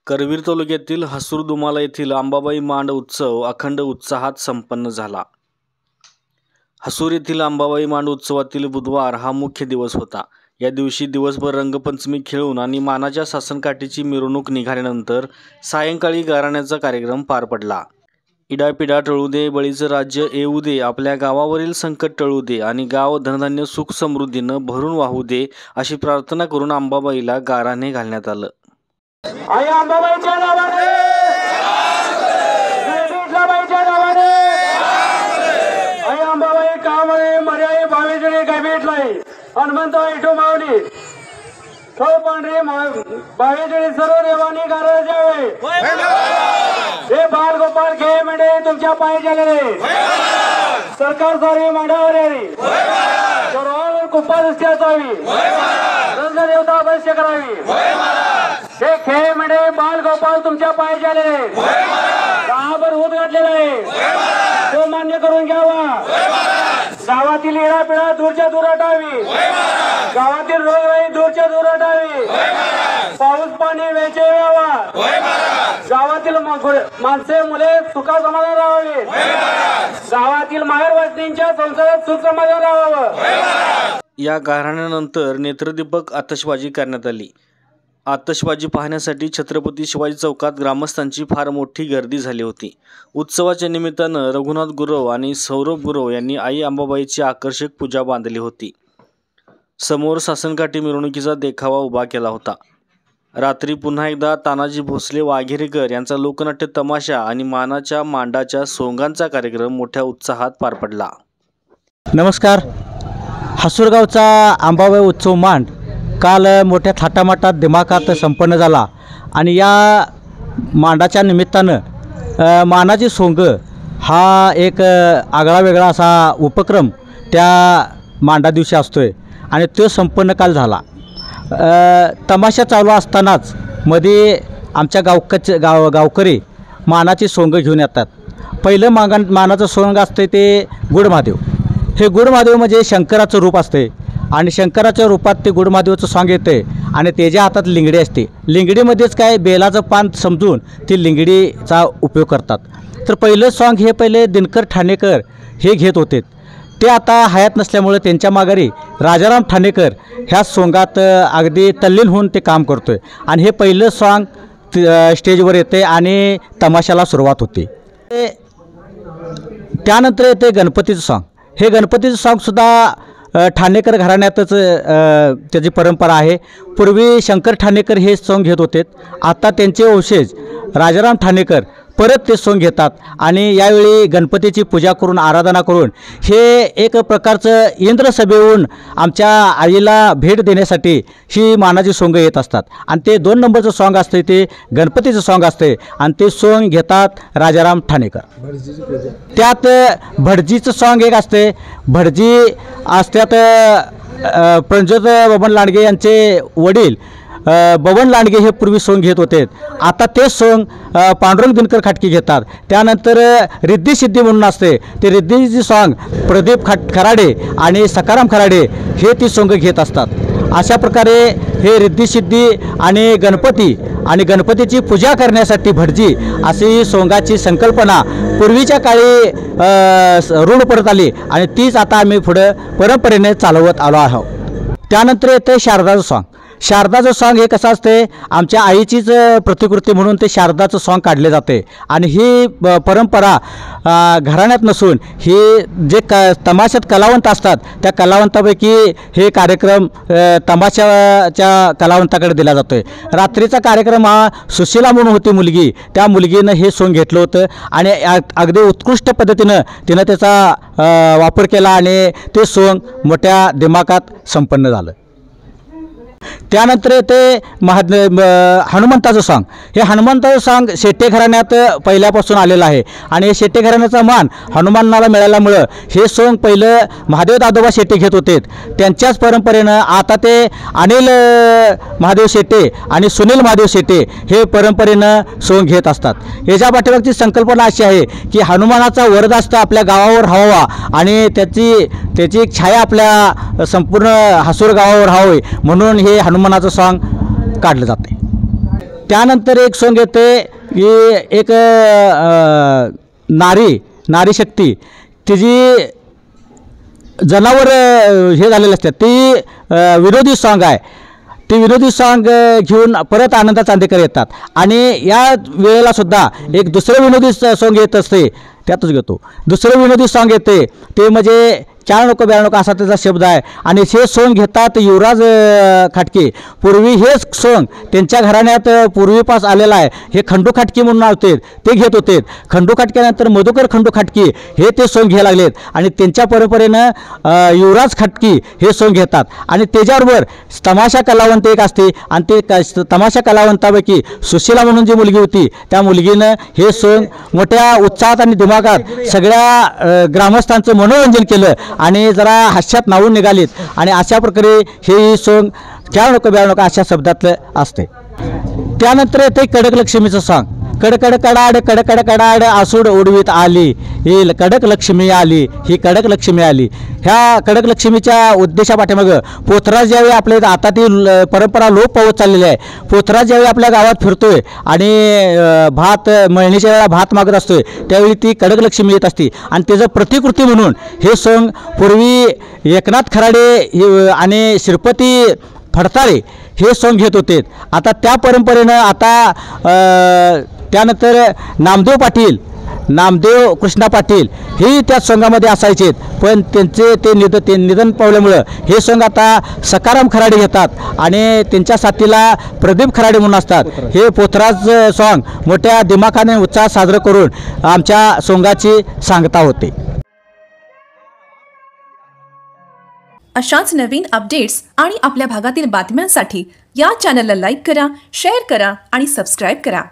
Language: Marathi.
करवीर तालुक्यातील हसूर-दुमाला येथील अंबाबाई मांड उत्सव अखंड उत्साहात संपन्न झाला। हसूर येथील अंबाबाई मांड उत्सवातील बुधवार हा मुख्य दिवस होता। या दिवशी दिवसभर रंगपंचमी खेळून आणि मानाच्या सासनकाठीची मिरवणूक निघाल्यानंतर सायंकाळी गाराण्याचा कार्यक्रम पार पडला। इडापिडा टळू दे, बळीचं राज्य येऊ दे, आपल्या गावावरील संकट टळू दे आणि गाव धनधान्य सुख समृद्धीनं भरून वाहू दे अशी प्रार्थना करून अंबाबाईला गाराणे घालण्यात आलं। आई अंबाबाईच्या नावाने, विठ्ठलाबाईच्या नावाने, आई अंबाबाई कामळे मर्याई भावेजने काय भेटलाय हनुमंत इठो मावली थो पांढरे भावेजने सर्व देवानी गारा जावे हे बाल गोपाल खेळ म्हणजे तुमच्या पायी झालेले सरकार सारी मांडावर यावी सर्वांवर कुप्पा दृष्टी असावी रंगदेवता अवश्य करावी हे खेळ म्हणजे बाल गोपाल तुमच्या पायी झालेले गावावर होत घातलेला आहे तो मान्य करून घ्यावा। गावातील इडापिडा दूरच्या दूर हटावी, गावातील रोगराई दूरच्या दूर हटावी, पाऊस पाणी वेळचे यावा, गावातील माणसे मुले सुखा समाधान राहावे, गावातील माहेर वस्तींच्या संसारात सुख समाधान राहावं। या गाराण्यानंतर नेत्रदीपक आतषबाजी करण्यात आली। आतषबाजी पाहण्यासाठी छत्रपती शिवाजी चौकात ग्रामस्थांची फार मोठी गर्दी झाली होती। उत्सवाच्या निमित्तानं रघुनाथ गुरव आणि सौरभ गुरव यांनी आई अंबाबाईची आकर्षक पूजा बांधली होती। समोर सासनकाठी मिरवणुकीचा देखावा उभा केला होता। रात्री पुन्हा एकदा तानाजी भोसले वाघेरेकर यांचा लोकनाट्य तमाशा आणि मानाच्या मांडाच्या सोंगांचा कार्यक्रम मोठ्या उत्साहात पार पडला। नमस्कार। हसूरगावचा अंबाबाई उत्सव मांड काल मोठ्या थाटामाटात दिमाखात संपन्न झाला आणि या मांडाच्या निमित्तानं मानाची सोंग हा एक आगळा वेगळा असा उपक्रम त्या मांडा दिवशी असतोय आणि तो संपन्न काल झाला। तमाशा चालू असतानाच मध्ये आमच्या गावकरी मानाची सोंग घेऊन येतात। पहिलं मानाचं सोंग असते ते गुडमहादेव। हे गुडमहादेव म्हणजे शंकराचं रूप असते आणि शंकराच्या रूपात ते गुडमहादेवाचं सॉंग येते आणि त्याच्या हातात लिंगडी असते। लिंगडीमध्येच काय बेलाचं पान समजून ती लिंगडीचा उपयोग करतात। तर पहिलं सॉंग हे पहिले दिनकर ठाणेकर हे घेत होते, ते आता हयात नसल्यामुळे त्यांच्या माघारी राजाराम ठाणेकर ह्या सोंगात अगदी तल्लीन होऊन ते काम करतोय आणि हे पहिलं सॉंग स्टेजवर येते आणि तमाशाला सुरुवात होते। त्यानंतर येते गणपतीचं सॉंग। हे गणपतीचं सॉंगसुद्धा ठाणेकर घराण्यातच त्याची परंपरा आहे। पूर्वी शंकर ठाणेकर हे सोंग घेत होते, आता त्यांचे वंशज राजाराम ठाणेकर परत ते सोंग घेतात आणि यावेळी गणपतीची पूजा करून आराधना करून हे एक प्रकारचं इंद्रसभेहून आमच्या आईला भेट देण्यासाठी ही मानाची सोंग येत असतात आणि ते 2 नंबरचं सॉंग असते ते गणपतीचं सॉंग असते आणि ते सोंग घेतात राजाराम ठाणेकर। त्यात भटजीचं सॉंग एक असते। भटजी असतात प्रणजोत बबन लांडगे यांचे वडील बबन लांडगे हे पूर्वी सोंग घेत होते, आता ते सोंग पांडुरंग दिनकर खाटकी घेतात। त्यानंतर रिद्धी सिद्धी म्हणून असते, ते रिद्धीची सॉंग प्रदीप खराडे आणि सकाराम खराडे हे ती सोंग घेत असतात। अशा प्रकारे हे रिद्धी सिद्धी आणि गणपती आणि गणपतीची पूजा करण्यासाठी भटजी अशी सोंगाची संकल्पना पूर्वीच्या काळी रूढ पडत आली आणि तीच आता आम्ही पुढं परंपरेने चालवत आलो आहोत। त्यानंतर येते शारदाचं सॉंग। शारदाचं सॉंग हे कसं असते, आमच्या आईचीच प्रतिकृती म्हणून ते शारदाचं सॉंग काढले जाते आणि ही परंपरा घराण्यात नसून ही जे तमाशात कलावंत असतात त्या कलावंतापैकी हे कार्यक्रम तमाशाच्या कलावंताकडे दिला जातो आहे। रात्रीचा कार्यक्रम हा सुशीला म्हणून होती मुलगी, त्या मुलगीनं हे सॉंग घेतलं होतं आणि अगदी उत्कृष्ट पद्धतीनं तिनं त्याचा वापर केला आणि ते सॉंग मोठ्या दिमाखात संपन्न झालं। त्यानंतर येते हनुमंताचं सॉंग। हे हनुमंताचं सॉंग शेट्टे घराण्यात पहिल्यापासून आलेलं आहे आणि हे शेट्टे घराण्याचा मान हनुमानाला मिळाल्यामुळं हे सॉंग पहिलं महादेव दादोबा शेट्टे घेत होते, त्यांच्याच परंपरेनं आता ते अनिल महादेव शेट्टे आणि सुनील महादेव शेट्टे हे परंपरेनं सॉंग घेत असतात। याच्या पाठीमागची संकल्पना अशी आहे की हनुमानाचा वरदास्त आपल्या गावावर हवावा आणि त्याची छाया आपल्या संपूर्ण हसूर गावावर हवी म्हणून हे हनुमानाचं सॉंग काढलं जाते। त्यानंतर एक सॉंग येते की एक नारी शक्ती तिची जनावर हे झालेले असतात, ती विनोदी सॉंग आहे. ती विनोदी सॉंग घेऊन परत आनंदा चांदेकर येतात आणि या वेळेला सुद्धा एक दुसरं विनोदी सॉंग येत असते, त्यातच घेतो. दुसरं विनोदी सॉंग येते ते म्हणजे चार नको ब्यार नको असा त्याचा शब्द आहे आणि हे सॉंग घेतात युवराज खाटके. पूर्वी हेच सॉंग त्यांच्या घराण्यात पूर्वीपास आलेलं आहे. हे खंडू खाटके म्हणून होते, ते घेत होते. खंडू खाटक्यानंतर मधुकर खंडू खाटके हे ते सॉंग घ्यायला लागलेत आणि त्यांच्या परंपरेनं युवराज खाटकी हे सॉंग घेतात. आणि त्याच्याबरोबर तमाशा कलावंत एक असते आणि ते तमाशा कलावंतापैकी सुशीला म्हणून जी मुलगी होती त्या मुलगीनं हे सॉंग मोठ्या उत्साहात आणि दिमागात सगळ्या ग्रामस्थांचं मनोरंजन केलं आणि जरा हास्यात नावून निघालीत आणि अशा प्रकारे हे सॉंग क्या नको ब्या नको अशा शब्दातलं असते. त्यानंतर येते कडक लक्ष्मीचं सॉंग. कडकड कडाड कडकड कडाड आसूड उडवीत आली ही कडक लक्ष्मी आली, ही कडक लक्ष्मी आली. ह्या कडक लक्ष्मीच्या उद्देशापाठीमागं पोथराज ज्यावेळी आपल्या आता ती परंपरा लोप पावत चाललेली आहे. पोथराज ज्यावेळी आपल्या गावात फिरतोय आणि भात मळणीच्या वेळेला भात मागत असतोय त्यावेळी ती कडक लक्ष्मी येत असते आणि त्याचं प्रतिकृती म्हणून हे सॉंग पूर्वी एकनाथ खराडे आणि श्रीपती फडताळे हे सॉंग घेत होते. आता त्या परंपरेनं आता त्यानंतर नामदेव कृष्णा पाटील हे त्या सॉंगामध्ये असायचे, पण त्यांचे ते निधन पावल्यामुळं हे सॉंग आता सकाराम खराडे घेतात आणि त्यांच्या साथीला प्रदीप खराडे म्हणून असतात. हे पोथराज सॉंग मोठ्या दिमाखाने उत्साह साजरं करून आमच्या सॉंगाची सांगता होते. अशाच नवीन अपडेट्स आणि आपल्या भागातील बातम्यांसाठी या चॅनलला लाईक करा, शेअर करा आणि सबस्क्राईब करा.